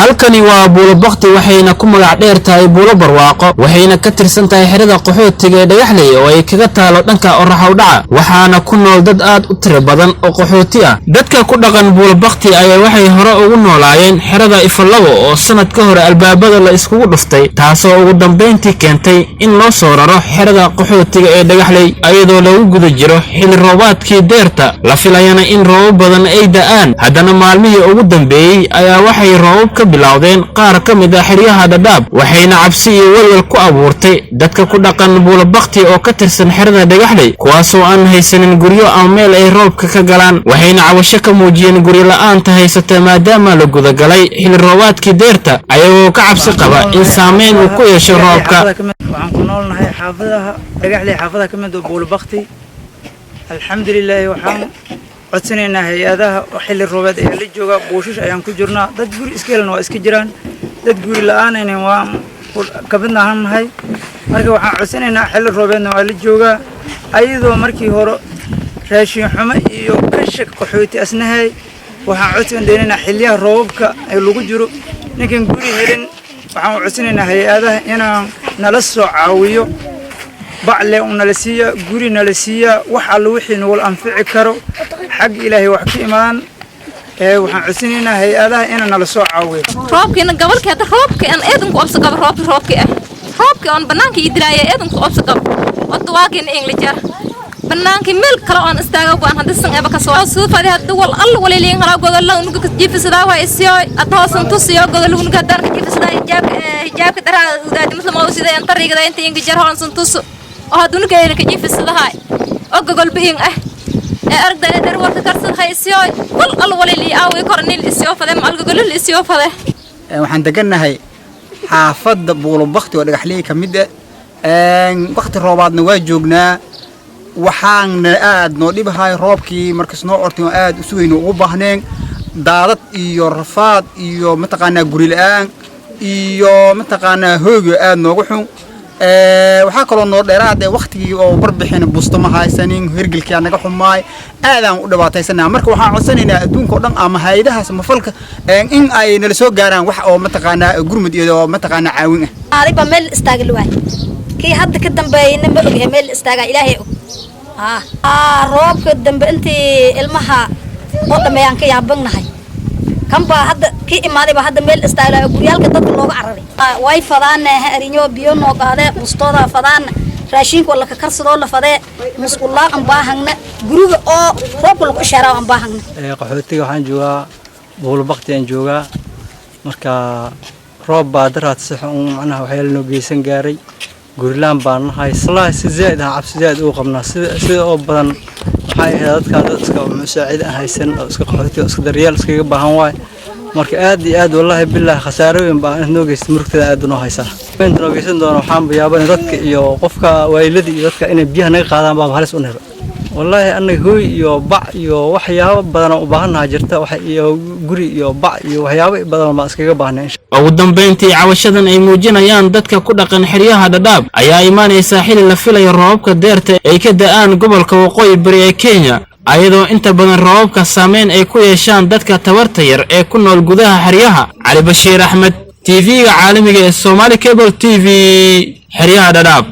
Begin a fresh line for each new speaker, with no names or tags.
halkani waa buulo bakti waxayna ku magac dheer tahay buulo barwaaqo waxayna ka tirsan tahay xirada qaxootiga ee dhagaxley oo ay kaga taalo dhanka oraxa u dhaca waxaana ku nool dad aad u tiro badan oo qaxooti ah dadka ku dhaqan buulo bakti ayaa waxay hore ugu noolaayeen xirada Ifalawo oo sanad ka hor albaabada la iskugu dhuftay taasoo ugu dambeyntii keentay in loo soo raro xirada qaxootiga ee dhagaxley ayadoo lagu guda jiro xilli roobaadkii deerta la filayana in roobab badan ay da'aan haddana maalmihii ugu dambeeyay ayaa waxay roobab ka bilowdeen qaar ka mid ah xeryaha Dadaab waxayna cabsi iyo walwal ku abuurtay dadka ku dhaqan buulo bakti oo ka tirsan xerada dhagaxley kuwaasoo aan haysanin guryo ama meel ay roobka ka galaan waxayna cabasho ka muujiyeen guryo la'aanta haysata maadaama la guda galay xilli roobaadkii deerta ayagoo ka cabsi qaba in saameyn uu ku yeesho roobka
waxaan ku noolnahay xaafadaha dhagaxley xaafadaha ka mid ah buulo bakti alxamdulillaah waxaan codsanayna hay'adaha xilli roobaad ee la jooga buushish ayaan ku jirnaa dad guri iskeelna waa iska jiraan dad guri la'aanayna waa ka midnahay marka waxaan codsanaynaa xilli roobaadna waa la joogaa ayadoo markii hore raashin xumo iyo kashak qaxooti asnahay waxaan codsanaynaa xilliyaha roobabka ay lagu jiro ninkan guri helin waxaan codsanaynaa hay'adaha inaan nala soo caawiyo bacle nala siiya guri nala siiya wax alla wixii nool anfici karo xaq ilaahay wax ka imaan waxaan codsanaynaa hay'adaha inaan nala soo caawiyo
roobkina gobolka hada roobka aan eedan ku absa qabo roobka aan banaanka idraaya eedan ku absa qabo wadwaaqina Inglajar banaanka meel kale aan istaaga ku aan hada san eba ka soo suufada hada wal alla waleelin hala gogol la unuga jiifsada waa isiyo adoosan tusiyo gogol unuga darka jiifsada hijaabka daraa udaadi muslim oo sida aan tariigada inta Inglajar hoon san tuso هادون كاين كجيفسدا هاي اوغول بين ارغدا در ورك كرسد هايسيو كل الولي لي اوي كورنيل اسيو فده مالغول لي اسيو فده
waxaan deganahay xaafada buulo bakti oo dhagaxley kamid waqti roobaadna waa joognaa waxaan aad noo dhibahay roobkii markas noo ortay aad u suweyno ugu baahneen daadad iyo rafaad iyo mataqaana guri la'aan iyo mataqaana hoogo aad noogu xun waxaa kaloo noo dheeraad waqtigii oo barbixin busto ma haysanin hirgilkii anaga xumaay aadaan u dhibaataysanaa marka waxaan codsanaynaa adduunka oo dhan ama hay'adahaas mafalka in ay nala soo gaaraan wax oo mataqaana gurmud iyo mataqaana caawin ah
ariba meel istaagal waay kii hadda ka dambeeyay ma ogyahay meel istaaga ilaahay roobka dambe intii ilmaha oo dhameeyaan ka yaabanahay kamba hadda ki imaadayba hadda meel istaagay guriyalka dadka looga cararay way fadaan arinyo biyo noo qaaday mustooda fadaan raashinka wala ka karsado la fadee musqulaaq aan baahagna guriga oo roobka lagu ishaaro aan baahagna
qaxootiga waxaan joogaa buulo bakti aan joogaa marka roob baa daraad sax macnaha waxyaalo noo geysan gaaray gurilaan baan nahay salaa si zaid ah cabsi zaid oo qabnaa sida oo badan waxay dadka iska musaacid haysan oo iska qaxooti oo iska daryeel iska baahan waay marka aad iyo aad wallahi billaah khasaarooyin baan noo geystay murugtada aad noo haysan inta noo geysan doono waxaan biyaabay dadka iyo qofka waylada iyo dadka inay biyaha naga qaadaan baa halis u neer wallahi anaga hooy iyo bac iyo waxyaabo badan oo u baahanahay jirta wax iyo guri iyo bac iyo waxyaabo badan ma iskaga baahnaa
ugu dambeyntii cabashadan ay muujinayaan dadka ku dhaqan xeryaha Dadaab ayaa imaanaysa xilli la filayo roobabka deerta ay ka da'aan gobolka waqooyi bari ee Kenya ayadoo inta badan roobabka saameyn ay ku yeeshaan dadka tabarta yar ee ku nool gudaha xeryaha Cali Bashiir Ahmed TV-ga caalamiga ee Somali Cable TV xeryaha Dadaab